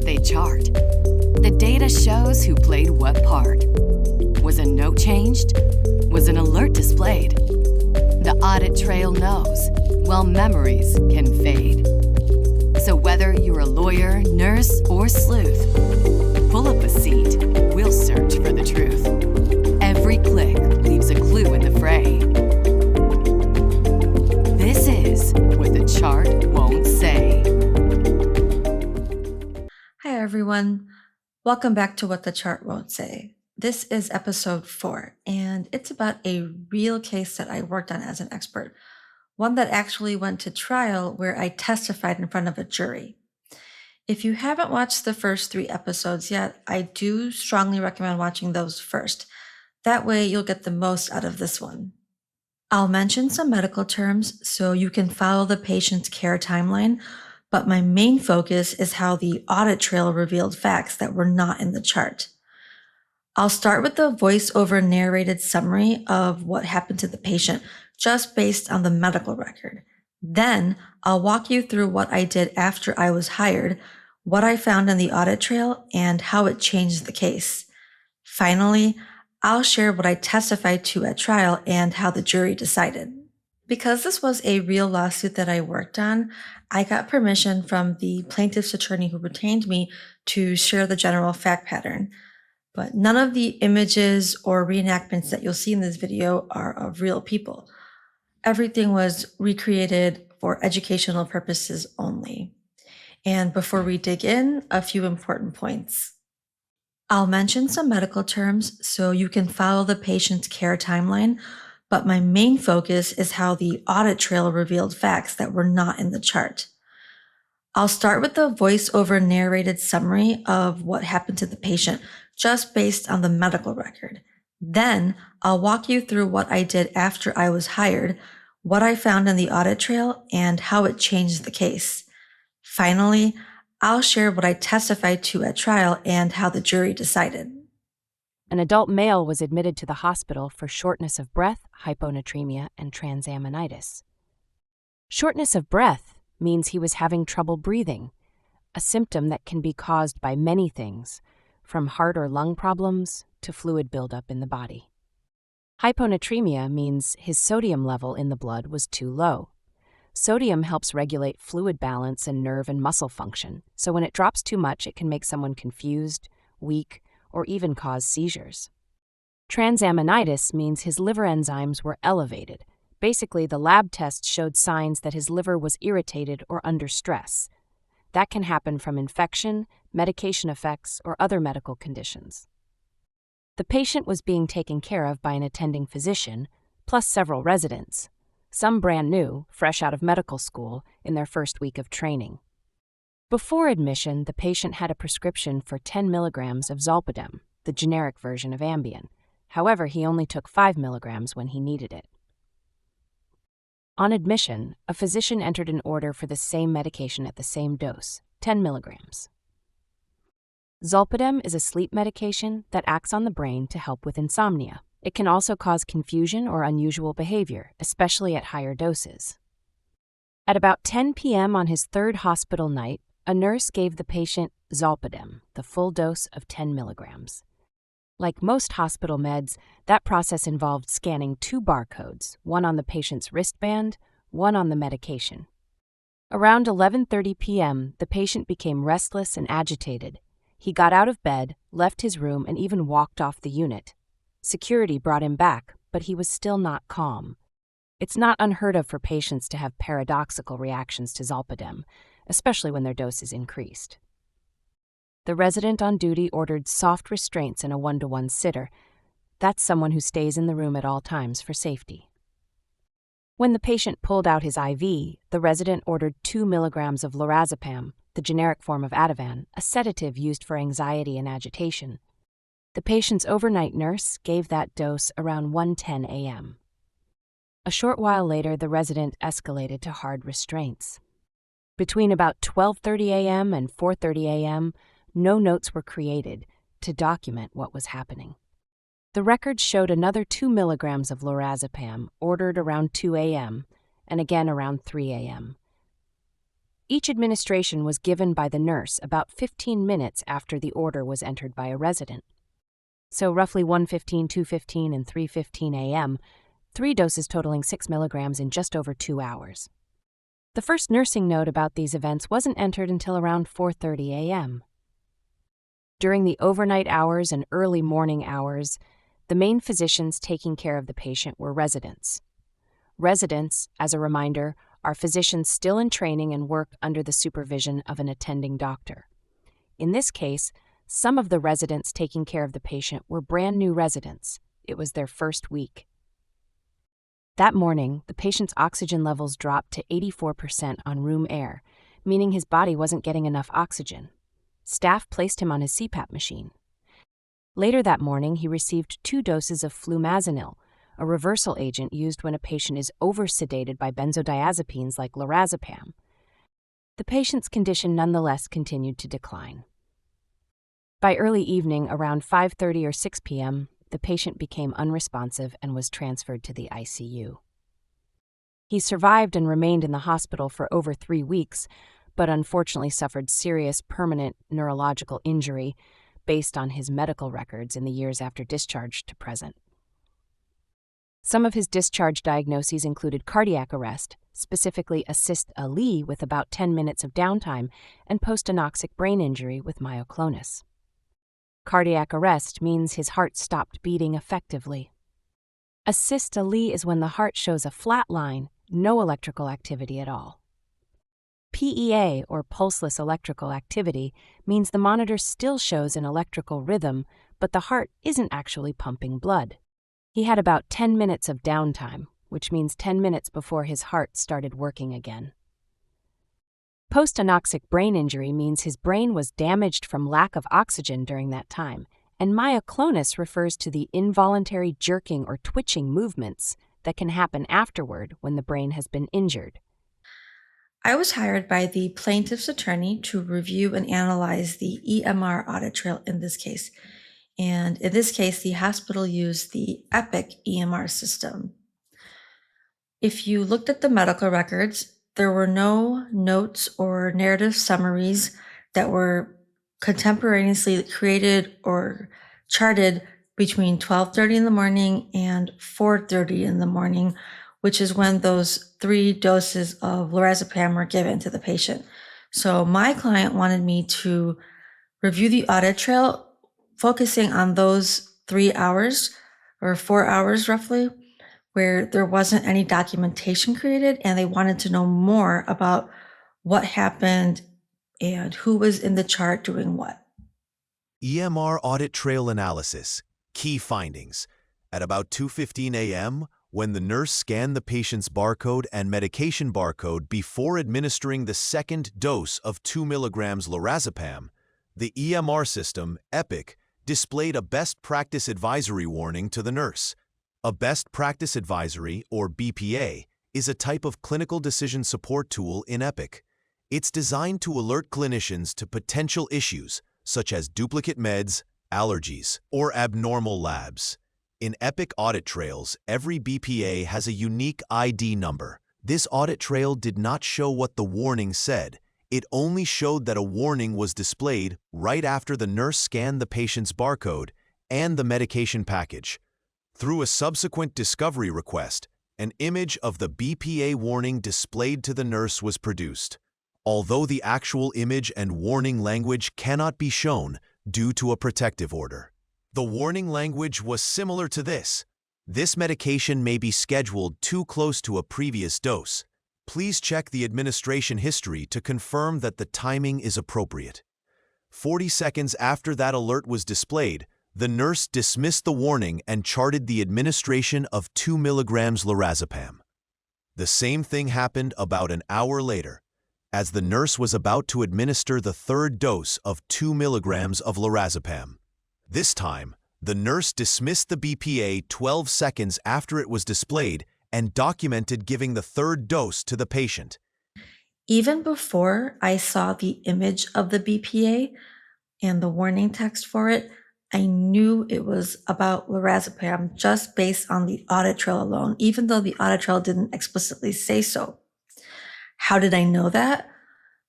did they chart? The data shows who played what part. Was a note changed? Was an alert displayed? The audit trail knows, while memories can fade. So whether you're a lawyer, nurse, or sleuth, pull up a seat, we'll search for the truth. Every click leaves a clue in the fray. This is what the chart won't say. Hi everyone, welcome back to What the Chart Won't Say. This is episode 4, and it's about a real case that I worked on as an expert, one that actually went to trial where I testified in front of a jury. If you haven't watched the first 3 episodes yet, I do strongly recommend watching those first. That way you'll get the most out of this one. I'll mention some medical terms so you can follow the patient's care timeline, but my main focus is how the audit trail revealed facts that were not in the chart. I'll start with the voice-over narrated summary of what happened to the patient, just based on the medical record. Then I'll walk you through what I did after I was hired, what I found in the audit trail, and how it changed the case. Finally, I'll share what I testified to at trial and how the jury decided. Because this was a real lawsuit that I worked on, I got permission from the plaintiff's attorney who retained me to share the general fact pattern. But none of the images or reenactments that you'll see in this video are of real people. Everything was recreated for educational purposes only. And before we dig in, a few important points. I'll mention some medical terms so you can follow the patient's care timeline, but my main focus is how the audit trail revealed facts that were not in the chart. I'll start with the voice-over narrated summary of what happened to the patient, just based on the medical record. Then I'll walk you through what I did after I was hired, what I found in the audit trail, and how it changed the case. Finally, I'll share what I testified to at trial and how the jury decided. An adult male was admitted to the hospital for shortness of breath, hyponatremia, and transaminitis. Shortness of breath means he was having trouble breathing, a symptom that can be caused by many things, from heart or lung problems to fluid buildup in the body. Hyponatremia means his sodium level in the blood was too low. Sodium helps regulate fluid balance and nerve and muscle function, so when it drops too much, it can make someone confused, weak, or even cause seizures. Transaminitis means his liver enzymes were elevated. Basically, the lab tests showed signs that his liver was irritated or under stress. That can happen from infection, medication effects, or other medical conditions. The patient was being taken care of by an attending physician, plus several residents, some brand new, fresh out of medical school, in their first week of training. Before admission, the patient had a prescription for 10 milligrams of zolpidem, the generic version of Ambien. However, he only took 5 milligrams when he needed it. On admission, a physician entered an order for the same medication at the same dose, 10 milligrams. Zolpidem is a sleep medication that acts on the brain to help with insomnia. It can also cause confusion or unusual behavior, especially at higher doses. At about 10 p.m. on his third hospital night, a nurse gave the patient zolpidem, the full dose of 10 milligrams. Like most hospital meds, that process involved scanning 2 barcodes, one on the patient's wristband, one on the medication. Around 11:30 p.m., the patient became restless and agitated. He got out of bed, left his room, and even walked off the unit. Security brought him back, but he was still not calm. It's not unheard of for patients to have paradoxical reactions to zolpidem, especially when their dose is increased. The resident on duty ordered soft restraints and a 1-to-1 sitter. That's someone who stays in the room at all times for safety. When the patient pulled out his IV, the resident ordered 2 milligrams of lorazepam, the generic form of Ativan, a sedative used for anxiety and agitation. The patient's overnight nurse gave that dose around 1:10 a.m. A short while later, the resident escalated to hard restraints. Between about 12:30 a.m. and 4:30 a.m., no notes were created to document what was happening. The records showed another 2 milligrams of lorazepam ordered around 2 a.m. and again around 3 a.m. Each administration was given by the nurse about 15 minutes after the order was entered by a resident. So roughly 1:15, 2:15, and 3:15 a.m., 3 doses totaling 6 milligrams in just over 2 hours. The first nursing note about these events wasn't entered until around 4:30 a.m. During the overnight hours and early morning hours, the main physicians taking care of the patient were residents. Residents, as a reminder, are physicians still in training and work under the supervision of an attending doctor. In this case, some of the residents taking care of the patient were brand new residents. It was their first week. That morning, the patient's oxygen levels dropped to 84% on room air, meaning his body wasn't getting enough oxygen. Staff placed him on his CPAP machine. Later that morning, he received 2 doses of flumazenil, a reversal agent used when a patient is over-sedated by benzodiazepines like lorazepam. The patient's condition nonetheless continued to decline. By early evening, around 5:30 or 6 p.m., the patient became unresponsive and was transferred to the ICU. He survived and remained in the hospital for over 3 weeks, but unfortunately suffered serious permanent neurological injury based on his medical records in the years after discharge to present. Some of his discharge diagnoses included cardiac arrest, specifically a systole with about 10 minutes of downtime, and post-anoxic brain injury with myoclonus. Cardiac arrest means his heart stopped beating effectively. A systole is when the heart shows a flat line, no electrical activity at all. PEA, or pulseless electrical activity, means the monitor still shows an electrical rhythm, but the heart isn't actually pumping blood. He had about 10 minutes of downtime, which means 10 minutes before his heart started working again. Post-anoxic brain injury means his brain was damaged from lack of oxygen during that time, and myoclonus refers to the involuntary jerking or twitching movements that can happen afterward when the brain has been injured. I was hired by the plaintiff's attorney to review and analyze the EMR audit trail in this case. And in this case, the hospital used the Epic EMR system. If you looked at the medical records, there were no notes or narrative summaries that were contemporaneously created or charted between 12:30 in the morning and 4:30 in the morning, which is when those 3 doses of lorazepam were given to the patient. So my client wanted me to review the audit trail, focusing on those 3 hours or 4 hours roughly, where there wasn't any documentation created, and they wanted to know more about what happened and who was in the chart doing what. EMR audit trail analysis. Key findings. At about 2:15 a.m., when the nurse scanned the patient's barcode and medication barcode before administering the second dose of 2 milligrams lorazepam, the EMR system, Epic, displayed a best practice advisory warning to the nurse. A best practice advisory, or BPA, is a type of clinical decision support tool in Epic. It's designed to alert clinicians to potential issues, such as duplicate meds, allergies, or abnormal labs. In Epic audit trails, every BPA has a unique ID number. This audit trail did not show what the warning said. It only showed that a warning was displayed right after the nurse scanned the patient's barcode and the medication package. Through a subsequent discovery request, an image of the BPA warning displayed to the nurse was produced. Although the actual image and warning language cannot be shown due to a protective order. The warning language was similar to this. This medication may be scheduled too close to a previous dose. Please check the administration history to confirm that the timing is appropriate. 40 seconds after that alert was displayed, the nurse dismissed the warning and charted the administration of 2 milligrams lorazepam. The same thing happened about an hour later, as the nurse was about to administer the third dose of 2 milligrams of lorazepam. This time, the nurse dismissed the BPA 12 seconds after it was displayed and documented giving the third dose to the patient. Even before I saw the image of the BPA and the warning text for it, I knew it was about lorazepam just based on the audit trail alone, even though the audit trail didn't explicitly say so. How did I know that?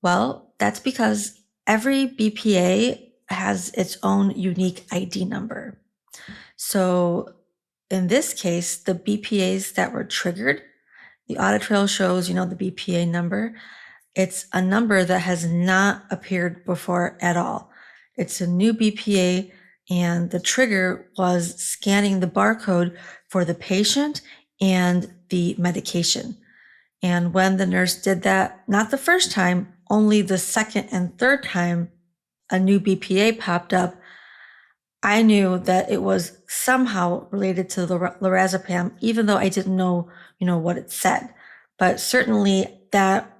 Well, that's because every BPA has its own unique ID number. So in this case, the BPAs that were triggered, the audit trail shows, the BPA number. It's a number that has not appeared before at all. It's a new BPA, and the trigger was scanning the barcode for the patient and the medication. And when the nurse did that, not the first time, only the second and third time a new BPA popped up, I knew that it was somehow related to the lorazepam, even though I didn't know, what it said. But certainly that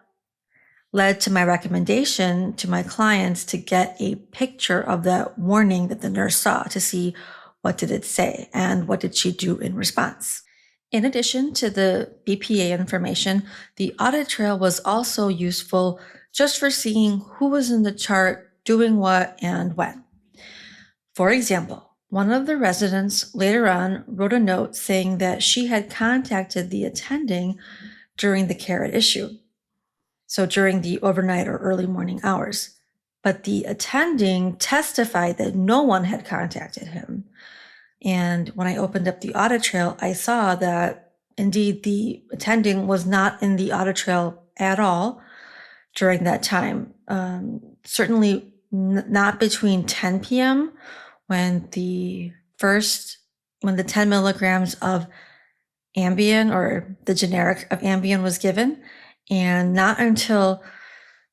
led to my recommendation to my clients to get a picture of that warning that the nurse saw to see what did it say and what did she do in response. In addition to the BPA information, the audit trail was also useful just for seeing who was in the chart doing what and when. For example, one of the residents later on wrote a note saying that she had contacted the attending during the care at issue, so during the overnight or early morning hours. But the attending testified that no one had contacted him. And when I opened up the audit trail, I saw that indeed the attending was not in the audit trail at all during that time. Certainly not between 10 p.m. when the 10 milligrams of Ambien or the generic of Ambien was given, and not until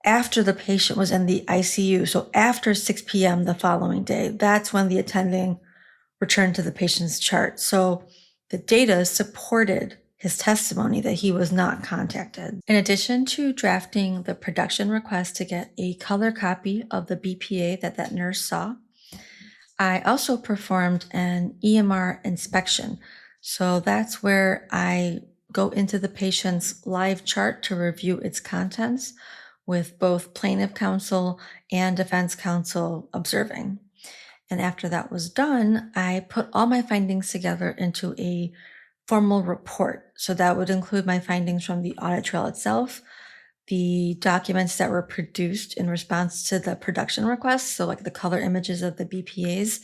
after the patient was in the ICU. So after 6 p.m. the following day, that's when the attending returned to the patient's chart. So the data supported his testimony that he was not contacted. In addition to drafting the production request to get a color copy of the BPA that nurse saw, I also performed an EMR inspection. So that's where I go into the patient's live chart to review its contents with both plaintiff counsel and defense counsel observing. And after that was done, I put all my findings together into a formal report. So that would include my findings from the audit trail itself, the documents that were produced in response to the production requests, so like the color images of the BPAs,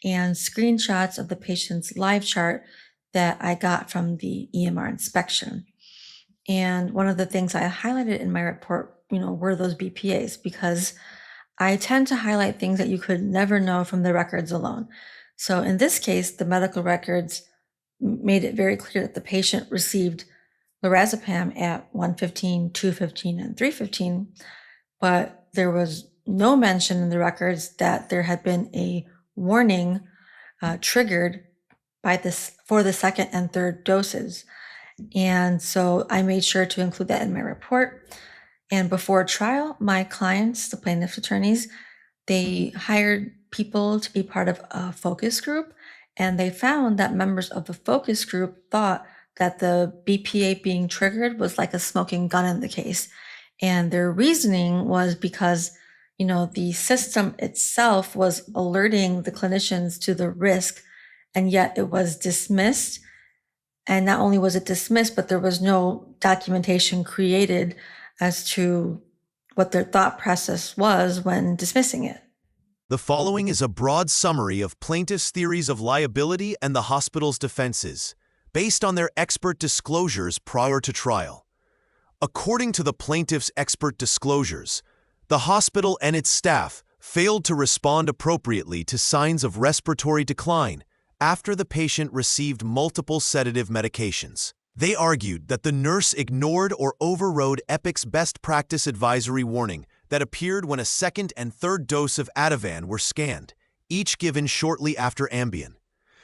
and screenshots of the patient's live chart that I got from the EMR inspection. And one of the things I highlighted in my report, were those BPAs, because I tend to highlight things that you could never know from the records alone. So in this case, the medical records made it very clear that the patient received lorazepam at 1:15, 2:15, and 3:15, but there was no mention in the records that there had been a warning triggered for the second and third doses. And so I made sure to include that in my report. And before trial, my clients, the plaintiff's attorneys, they hired people to be part of a focus group, and they found that members of the focus group thought that the BPA being triggered was like a smoking gun in the case. And their reasoning was because, the system itself was alerting the clinicians to the risk, and yet it was dismissed. And not only was it dismissed, but there was no documentation created as to what their thought process was when dismissing it. The following is a broad summary of plaintiffs' theories of liability and the hospital's defenses, based on their expert disclosures prior to trial. According to the plaintiff's expert disclosures, the hospital and its staff failed to respond appropriately to signs of respiratory decline after the patient received multiple sedative medications. They argued that the nurse ignored or overrode Epic's best practice advisory warning that appeared when a second and third dose of Ativan were scanned, each given shortly after Ambien.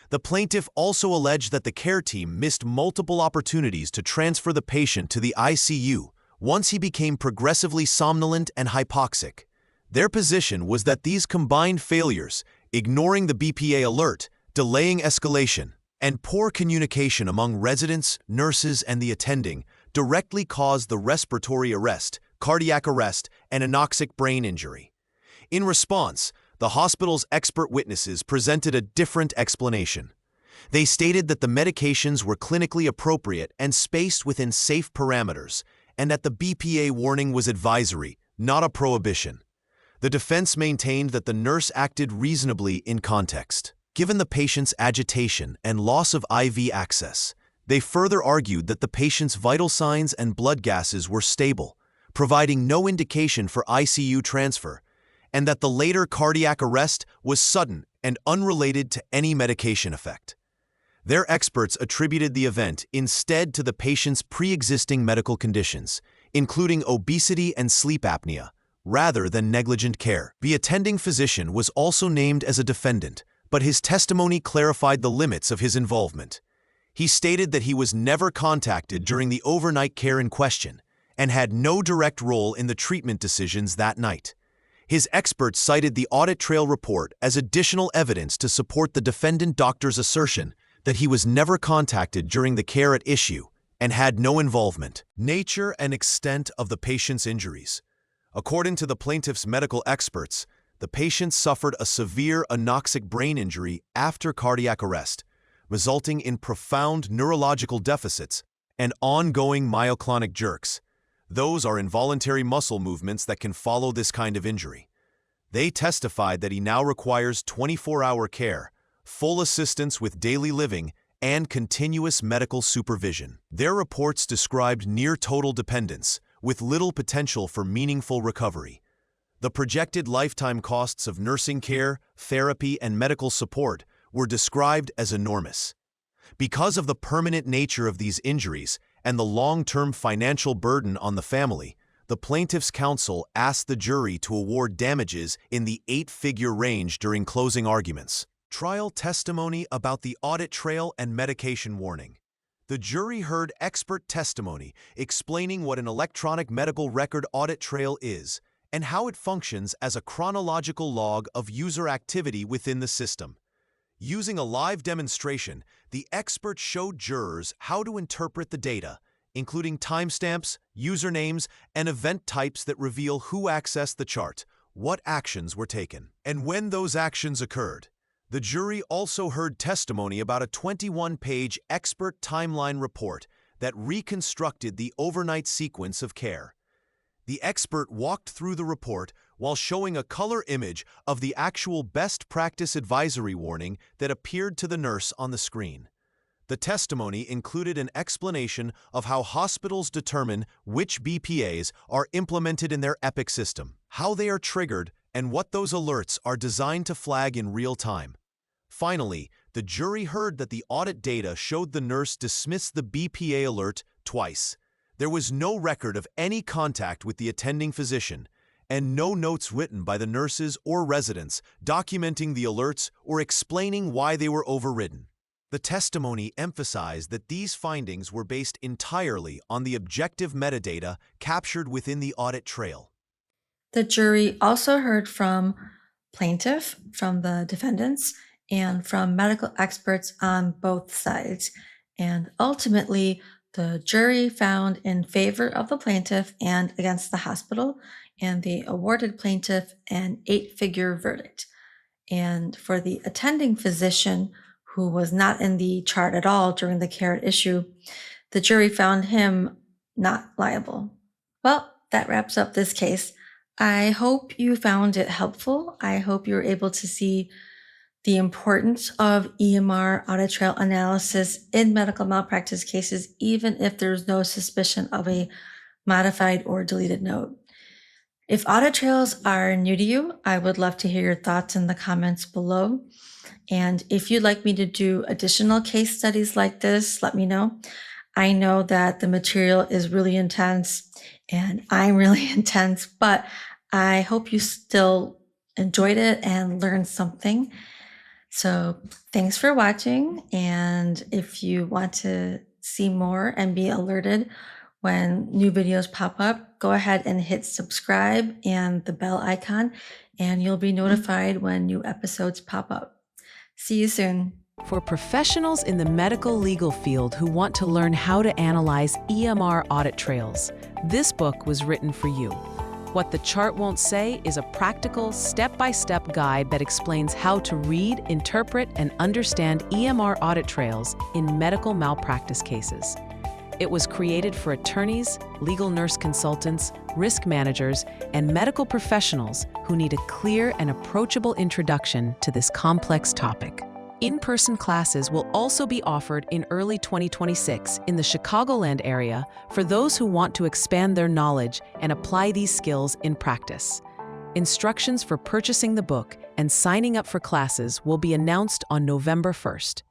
The plaintiff also alleged that the care team missed multiple opportunities to transfer the patient to the ICU once he became progressively somnolent and hypoxic. Their position was that these combined failures, ignoring the BPA alert, delaying escalation, and poor communication among residents, nurses, and the attending directly caused the respiratory arrest, cardiac arrest, and anoxic brain injury. In response, the hospital's expert witnesses presented a different explanation. They stated that the medications were clinically appropriate and spaced within safe parameters, and that the BPA warning was advisory, not a prohibition. The defense maintained that the nurse acted reasonably in context. Given the patient's agitation and loss of IV access, they further argued that the patient's vital signs and blood gases were stable, providing no indication for ICU transfer, and that the later cardiac arrest was sudden and unrelated to any medication effect. Their experts attributed the event instead to the patient's pre-existing medical conditions, including obesity and sleep apnea, rather than negligent care. The attending physician was also named as a defendant, but his testimony clarified the limits of his involvement. He stated that he was never contacted during the overnight care in question and had no direct role in the treatment decisions that night. His experts cited the audit trail report as additional evidence to support the defendant doctor's assertion that he was never contacted during the care at issue and had no involvement. Nature and extent of the patient's injuries. According to the plaintiff's medical experts, the patient suffered a severe anoxic brain injury after cardiac arrest, resulting in profound neurological deficits and ongoing myoclonic jerks. Those are involuntary muscle movements that can follow this kind of injury. They testified that he now requires 24-hour care, full assistance with daily living, and continuous medical supervision. Their reports described near-total dependence, with little potential for meaningful recovery. The projected lifetime costs of nursing care, therapy, and medical support were described as enormous. Because of the permanent nature of these injuries and the long-term financial burden on the family, the plaintiff's counsel asked the jury to award damages in the 8-figure range during closing arguments. Trial testimony about the audit trail and medication warning. The jury heard expert testimony explaining what an electronic medical record audit trail is and how it functions as a chronological log of user activity within the system. Using a live demonstration, the expert showed jurors how to interpret the data, including timestamps, usernames, and event types that reveal who accessed the chart, what actions were taken, and when those actions occurred. The jury also heard testimony about a 21-page expert timeline report that reconstructed the overnight sequence of care. The expert walked through the report while showing a color image of the actual best practice advisory warning that appeared to the nurse on the screen. The testimony included an explanation of how hospitals determine which BPAs are implemented in their Epic system, how they are triggered, and what those alerts are designed to flag in real time. Finally, the jury heard that the audit data showed the nurse dismiss the BPA alert twice. There was no record of any contact with the attending physician, and no notes written by the nurses or residents documenting the alerts or explaining why they were overridden. The testimony emphasized that these findings were based entirely on the objective metadata captured within the audit trail. The jury also heard from plaintiff, from the defendants, and from medical experts on both sides. And ultimately, the jury found in favor of the plaintiff and against the hospital, and they awarded plaintiff an 8-figure verdict. And for the attending physician, who was not in the chart at all during the care at issue, the jury found him not liable. Well, that wraps up this case. I hope you found it helpful. I hope you were able to see the importance of EMR audit trail analysis in medical malpractice cases, even if there's no suspicion of a modified or deleted note. If audit trails are new to you, I would love to hear your thoughts in the comments below. And if you'd like me to do additional case studies like this, let me know. I know that the material is really intense and I'm really intense, but I hope you still enjoyed it and learned something. So thanks for watching. And if you want to see more and be alerted when new videos pop up, go ahead and hit subscribe and the bell icon, and you'll be notified when new episodes pop up. See you soon. For professionals in the medical legal field who want to learn how to analyze EMR audit trails, this book was written for you. What the Chart Won't Say is a practical, step-by-step guide that explains how to read, interpret, and understand EMR audit trails in medical malpractice cases. It was created for attorneys, legal nurse consultants, risk managers, and medical professionals who need a clear and approachable introduction to this complex topic. In-person classes will also be offered in early 2026 in the Chicagoland area for those who want to expand their knowledge and apply these skills in practice. Instructions for purchasing the book and signing up for classes will be announced on November 1st.